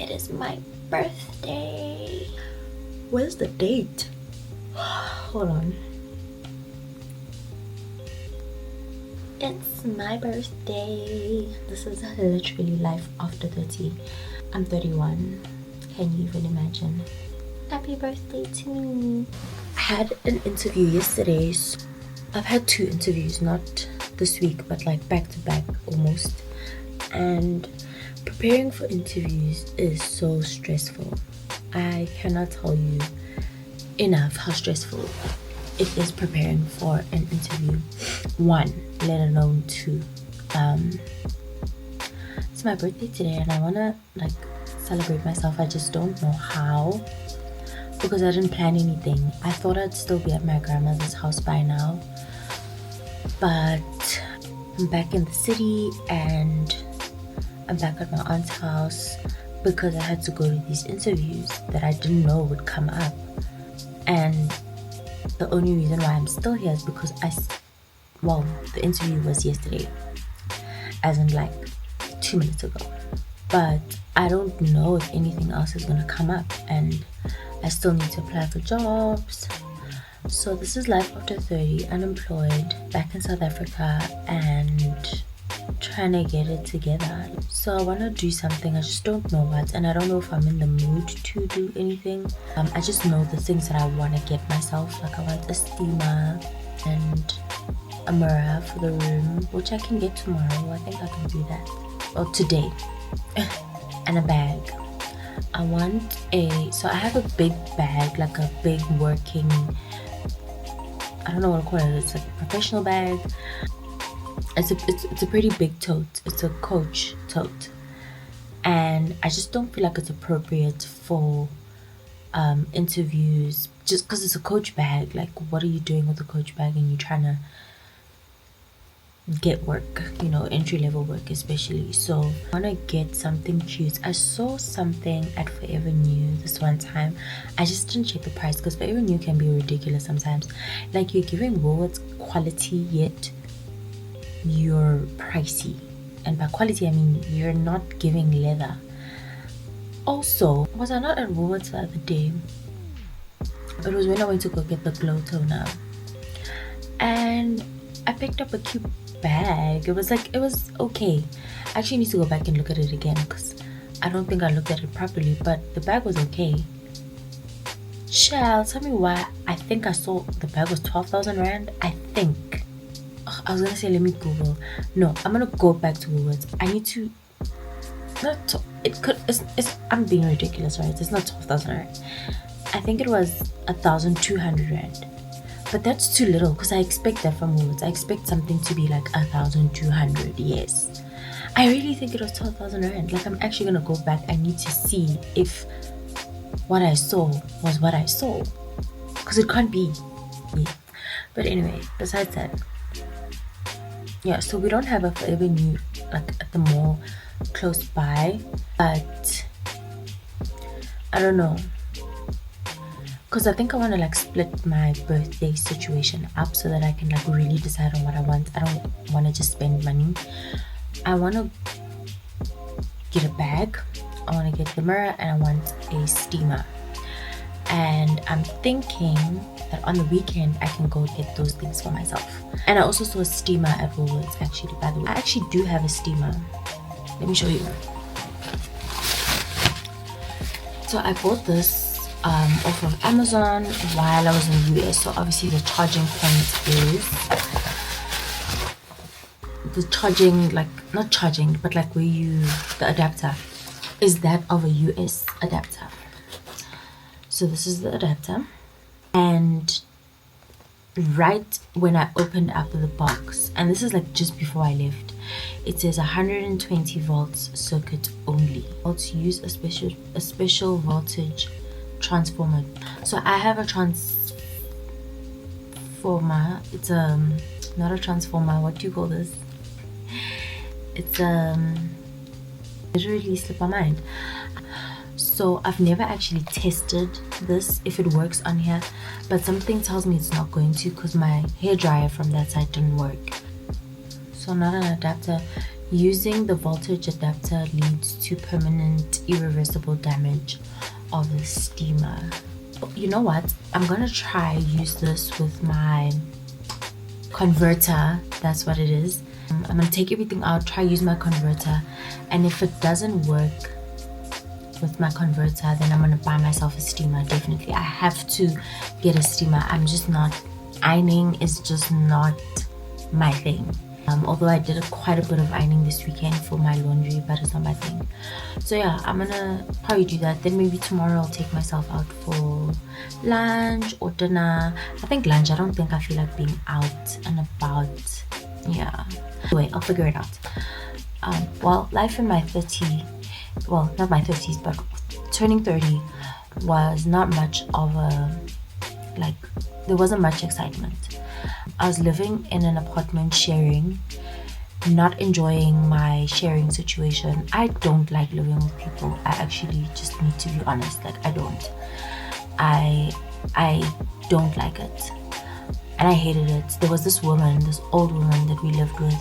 It is my birthday. Where's the date? Hold on. It's my birthday. This is literally life after 30. I'm 31. Can you even imagine? Happy birthday to me. I had an interview yesterday. I've had 2 interviews, not this week, but like back to back almost. And preparing for interviews is so stressful. I cannot tell you enough how stressful it is preparing for an interview. 1, let alone 2. It's my birthday today and I wanna like celebrate myself. I just don't know how, because I didn't plan anything. I thought I'd still be at my grandmother's house by now, but I'm back in the city and I'm back at my aunt's house because I had to go to these interviews that I didn't know would come up. And the only reason why I'm still here is because the interview was yesterday, as in like 2 minutes ago. But I don't know if anything else is gonna come up, and I still need to apply for jobs. So this is life after 30, unemployed, back in South Africa, and trying to get it together. So I want to do something, I just don't know what, and I don't know if I'm in the mood to do anything. I just know the things that I want to get myself. Like I want a steamer and a mirror for the room, which I can get tomorrow. I think I can do that, or today. And a bag. So I have a big bag, like a big working, I don't know what to call it, it's like a professional bag. It's a pretty big tote. It's a Coach tote, and I just don't feel like it's appropriate for interviews, just because it's a Coach bag. Like, what are you doing with a Coach bag and you're trying to get work, entry-level work especially? So I want to get something cute. I saw something at Forever New this one time. I just didn't check the price because Forever New can be ridiculous sometimes. Like, you're giving Woolworths quality, yet you're pricey, and by quality I mean you're not giving leather. Also, was I not at Woolworths the other day? It was when I went to go get the glow toner, and I picked up a cute bag. It was okay. I actually need to go back and look at it again because I don't think I looked at it properly, but the bag was okay. Shall tell me why I think I saw the bag was 12,000 rand. I think I was gonna say let me Google. No, I'm gonna go back to Woolworths. I need to I'm being ridiculous, right? It's not 12,000 rand. I think it was 1,200 rand. But that's too little because I expect that from Woolworths. I expect something to be like 1,200. Yes, I really think it was 12,000 rand. Like, I'm actually gonna go back. I need to see if what I saw was what I saw, because it can't be. Yeah. But anyway, besides that, yeah, so we don't have a Forever New like at the mall close by, but I don't know, because I think I want to like split my birthday situation up so that I can like really decide on what I want. I don't want to just spend money. I want to get a bag, I want to get the mirror, and I want a steamer. And I'm thinking that on the weekend I can go get those things for myself. And I also saw a steamer at Woolworths, actually, by the way. I actually do have a steamer. Let me show you. So I bought this off of Amazon while I was in the US. So obviously the charging point is not charging, but like the adapter is that of a US adapter. So this is the adapter, and right when I opened up the box, and this is like just before I left, it says 120 volts circuit only. To use a special voltage transformer. So I have a transformer. It's not a transformer. What do you call this? It's literally slipped my mind. So I've never actually tested this if it works on here, but something tells me it's not going to because my hairdryer from that side didn't work. So not an adapter, Using the voltage adapter leads to permanent irreversible damage of the steamer. You know what? I'm gonna try use this with my converter. That's what it is. I'm gonna take everything out, try use my converter, and if it doesn't work with my converter, then I'm gonna buy myself a steamer. Definitely, I have to get a steamer. I'm just not, ironing is just not my thing. Although I did quite a bit of ironing this weekend for my laundry, but it's not my thing. So yeah, I'm gonna probably do that. Then maybe tomorrow I'll take myself out for lunch or dinner. I think lunch. I don't think I feel like being out and about. Yeah. Anyway, I'll figure it out. Well, life in my 30s, well, not my 30s, but turning 30 was not much of a, like, there wasn't much excitement. I was living in an apartment sharing, not enjoying my sharing situation. I don't like living with people. I actually just need to be honest, like I don't like it, and I hated it. There was this woman, this old woman that we lived with,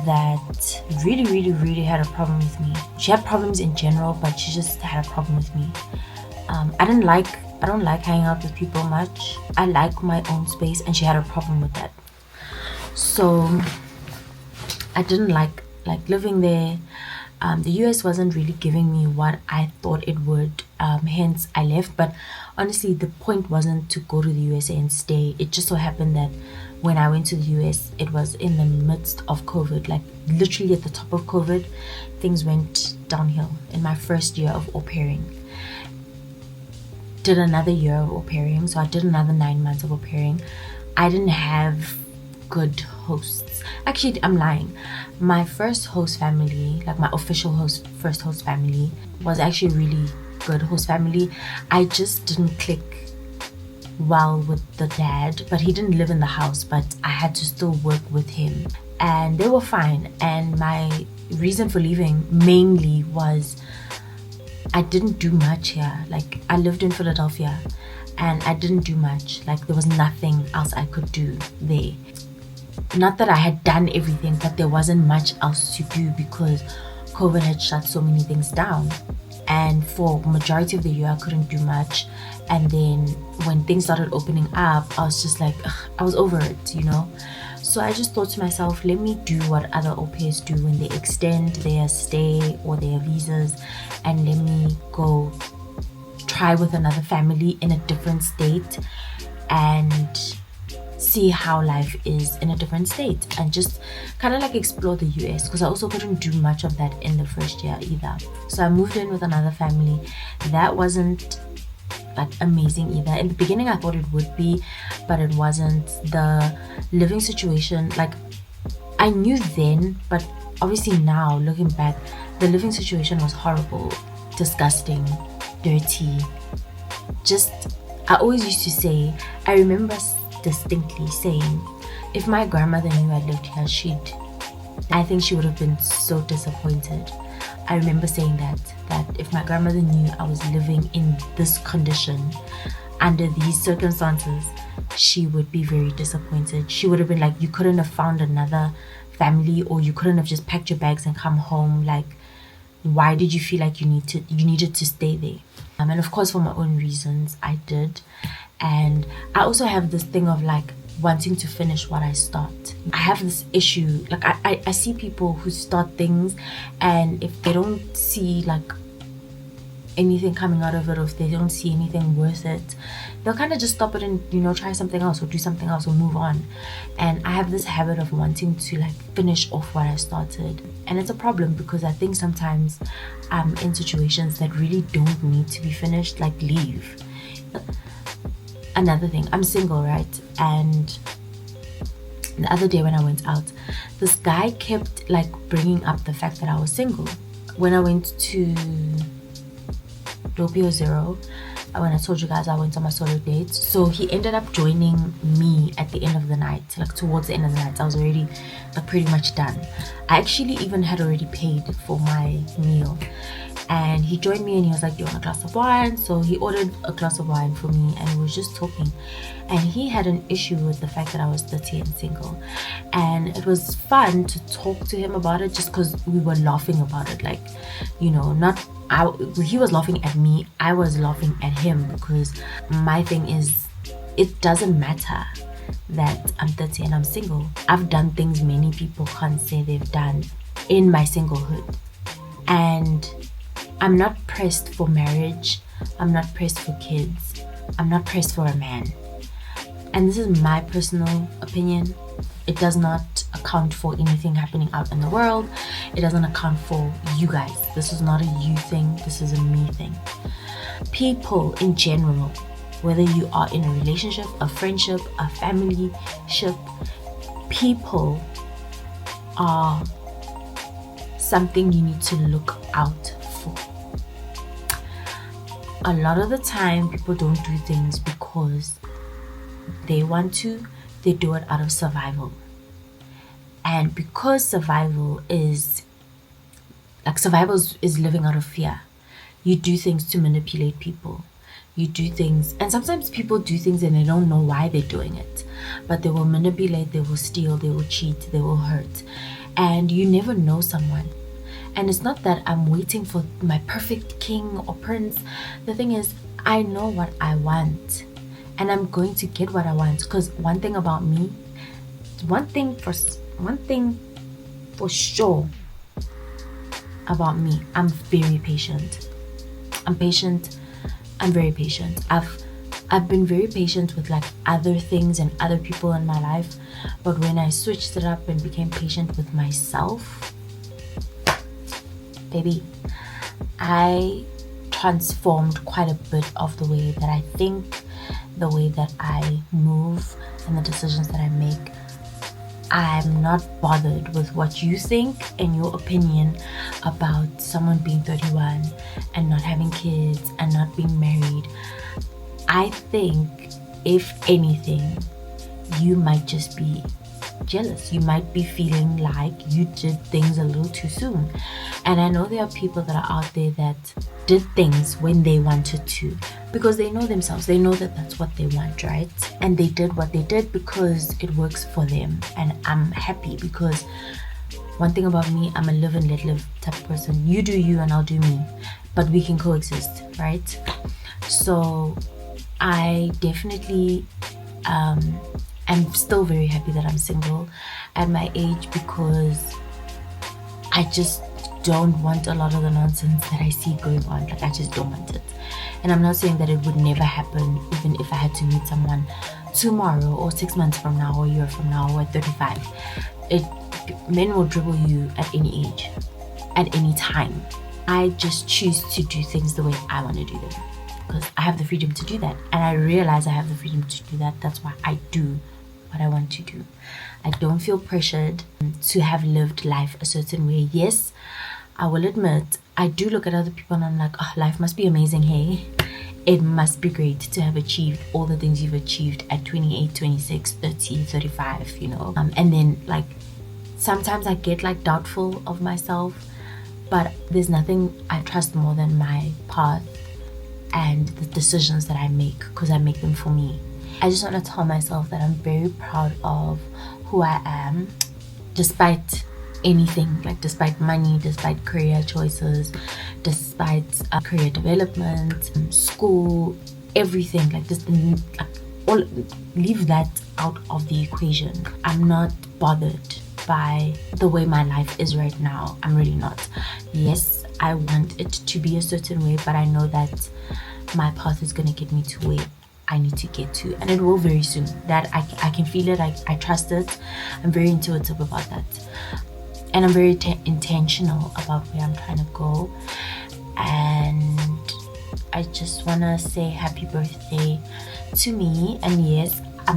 that really had a problem with me. She had problems in general, but she just had a problem with me. I don't like hanging out with people much. I like my own space, and she had a problem with that. So I didn't like living there. The US wasn't really giving me what I thought it would, hence I left. But honestly, the point wasn't to go to the USA and stay. It just so happened that when I went to the US, it was in the midst of COVID, like literally at the top of COVID. Things went downhill in my first year of au pairing. Did another year of au pairing, so I did another 9 months of au pairing. I didn't have good hosts. Actually, I'm lying. My first host family, like my official first host family, was actually really good host family. I just didn't click well with the dad, but he didn't live in the house, but I had to still work with him, and they were fine. And my reason for leaving mainly was I didn't do much here. Like, I lived in Philadelphia and I didn't do much. Like, there was nothing else I could do there. Not that I had done everything, but there wasn't much else to do because COVID had shut so many things down. And for majority of the year, I couldn't do much. And then when things started opening up, I was just like, ugh, I was over it, you know? So I just thought to myself, let me do what other au pairs do when they extend their stay or their visas, and let me go try with another family in a different state and see how life is in a different state, and just kind of like explore the US, because I also couldn't do much of that in the first year either. So I moved in with another family. That wasn't like amazing either. In the beginning I thought it would be, but it wasn't. The living situation, like, I knew then, but obviously now looking back, the living situation was horrible, disgusting, dirty. Just, I always used to say, I remember distinctly saying, if my grandmother knew I lived here, I think she would have been so disappointed. I remember saying that if my grandmother knew I was living in this condition under these circumstances, she would be very disappointed. She would have been like, you couldn't have found another family, or you couldn't have just packed your bags and come home. Like, why did you feel like you needed to stay there? And of course, for my own reasons, I did. And I also have this thing of like wanting to finish what I start. I have this issue, like I see people who start things, and if they don't see like anything coming out of it, or if they don't see anything worth it, they'll kind of just stop it and, you know, try something else or do something else or move on. And I have this habit of wanting to like finish off what I started, and it's a problem because I think sometimes I'm in situations that really don't need to be finished, like leave. Another thing, I'm single, right? And the other day when I went out, this guy kept like bringing up the fact that I was single. When I went to Doppio Zero, when I told you guys I went on my solo date, so he ended up joining me at the end of the night, like towards the end of the night. I was already like pretty much done. I actually even had already paid for my meal, And he joined me and he was like, "Do you want a glass of wine?" So he ordered a glass of wine for me and we were just talking. And he had an issue with the fact that I was 30 and single. And it was fun to talk to him about it just because we were laughing about it. Like, you know, he was laughing at me, I was laughing at him, because my thing is, it doesn't matter that I'm 30 and I'm single. I've done things many people can't say they've done in my singlehood. And I'm not pressed for marriage. I'm not pressed for kids. I'm not pressed for a man. And this is my personal opinion. It does not account for anything happening out in the world. It doesn't account for you guys. This is not a you thing. This is a me thing. People in general, whether you are in a relationship, a friendship, a family ship, people are something you need to look out for. A lot of the time, people don't do things because they want to. They do it out of survival. And because survival is living out of fear, you do things to manipulate people. You do things, and sometimes people do things and they don't know why they're doing it, but they will manipulate, they will steal, they will cheat, they will hurt, and you never know someone. And it's not that I'm waiting for my perfect king or prince. The thing is, I know what I want and I'm going to get what I want. Because one thing about me, one thing for sure about me, I'm very patient. I'm very patient. I've been very patient with like other things and other people in my life, but when I switched it up and became patient with myself, baby, I transformed quite a bit of the way that I think, the way that I move, and the decisions that I make. I'm not bothered with what you think and your opinion about someone being 31 and not having kids and not being married. I think, if anything, you might just be jealous. You might be feeling like you did things a little too soon. And I know there are people that are out there that did things when they wanted to, because they know themselves, they know that that's what they want, right? And they did what they did because it works for them. And I'm happy, because one thing about me, I'm a live and let live type of person. You do you and I'll do me, but we can coexist, right? So I definitely I'm still very happy that I'm single at my age, because I just don't want a lot of the nonsense that I see going on. Like, I just don't want it. And I'm not saying that it would never happen, even if I had to meet someone tomorrow or 6 months from now or a year from now or at 35. Men will dribble you at any age, at any time. I just choose to do things the way I want to do them, because I have the freedom to do that, and I realize I have the freedom to do that. That's why I do what I want to do. I don't feel pressured to have lived life a certain way. Yes, I will admit, I do look at other people and I'm like, oh, life must be amazing, hey? It must be great to have achieved all the things you've achieved at 28, 26, 30, 35, you know? And then, like, sometimes I get, like, doubtful of myself, but there's nothing I trust more than my path and the decisions that I make, because I make them for me. I just want to tell myself that I'm very proud of who I am, despite anything, like despite money, despite career choices, despite career development, school, everything. Like, just all, leave that out of the equation. I'm not bothered by the way my life is right now. I'm really not. Yes, I want it to be a certain way, but I know that my path is going to get me to where I need to get to, and it will very soon. That I can feel it. I trust it. I'm very intuitive about that, and I'm very intentional about where I'm trying to go. And I just want to say happy birthday to me. And yes, I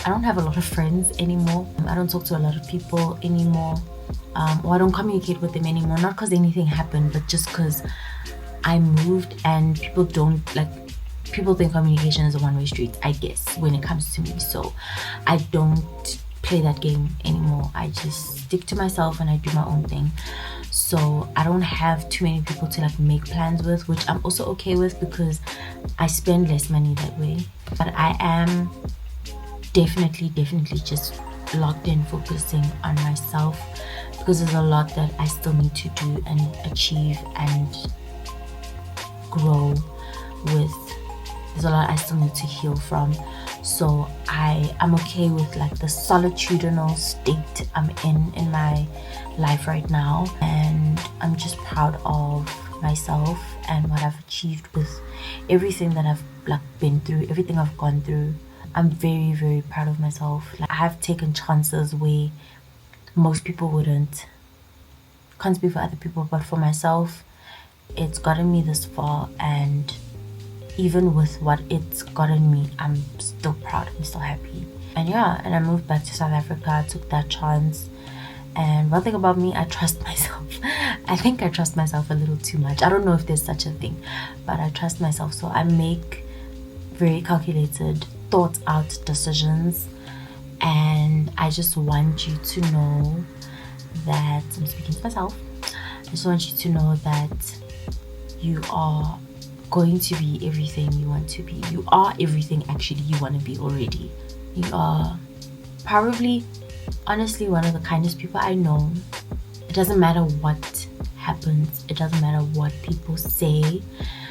don't have a lot of friends anymore. I don't talk to a lot of people anymore, or I don't communicate with them anymore, not because anything happened, but just because I moved, and people think communication is a one-way street, I guess, when it comes to me. So I don't play that game anymore. I just stick to myself and I do my own thing. so I don't have too many people to like make plans with, which I'm also okay with because I spend less money that way. But I am definitely just locked in focusing on myself, because there's a lot that I still need to do and achieve and grow with. There's a lot I still need to heal from. So I'm okay with like the solitudinal state I'm in my life right now, and I'm just proud of myself and what I've achieved with everything that I've like been through, everything I've gone through. I'm very proud of myself. Like, I have taken chances where most people wouldn't. Can't speak for other people, but for myself, it's gotten me this far, and even with what it's gotten me, I'm still proud, I'm still happy. And yeah, and I moved back to South Africa. I took that chance. And one thing about me, I trust myself. I think I trust myself a little too much. I don't know if there's such a thing, but I trust myself. So I make very calculated, thought out decisions. And I just want you to know that, I'm speaking to myself, I just want you to know that you are going to be everything you want to be. You are everything actually you want to be already. You are probably, honestly, one of the kindest people I know. It doesn't matter what happens, it doesn't matter what people say,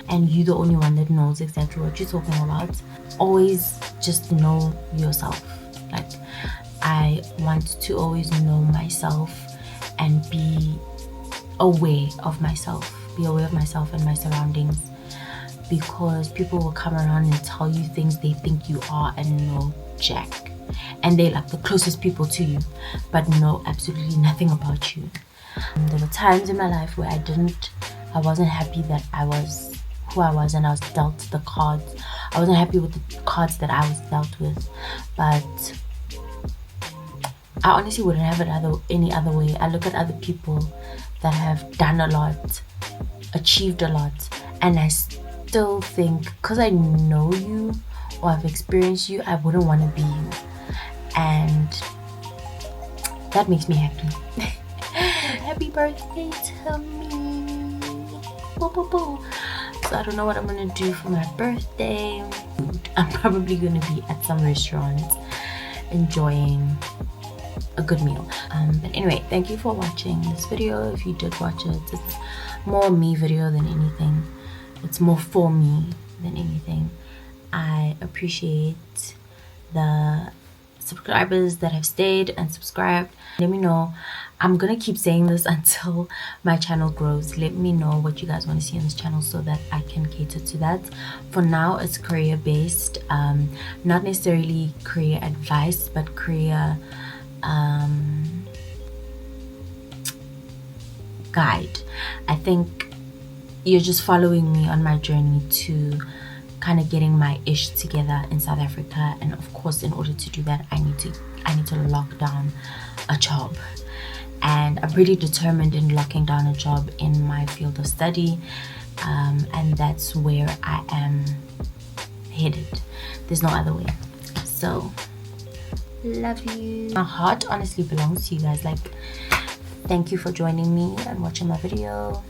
and you're the only one that knows exactly what you're talking about. Always just know yourself. Like, I want to always know myself and be aware of myself. Be aware of myself and my surroundings, because people will come around and tell you things they think you are and know jack, and they're like the closest people to you but know absolutely nothing about you. There were times in my life where I wasn't happy that I was who I was, and I was dealt the cards. I wasn't happy with the cards that I was dealt with, but I honestly wouldn't have it any other way. I look at other people that have done a lot, achieved a lot, and I still think, because I know you or I've experienced you, I wouldn't want to be you, and that makes me happy. Happy birthday to me. Boo, boo, boo. So I don't know what I'm gonna do for my birthday. I'm probably gonna be at some restaurant enjoying a good meal. But anyway, thank you for watching this video. If you did watch it, it's more me video than anything. It's more for me than anything. I appreciate the subscribers that have stayed and subscribed. Let me know. I'm gonna keep saying this until my channel grows. Let me know what you guys want to see on this channel so that I can cater to that. For now, it's career based, not necessarily career advice, but career guide. I think you're just following me on my journey to kind of getting my ish together in South Africa, and of course, in order to do that, I need to lock down a job, and I'm pretty determined in locking down a job in my field of study, and that's where I am headed. There's no other way. So love you. My heart honestly belongs to you guys. Like, thank you for joining me and watching my video.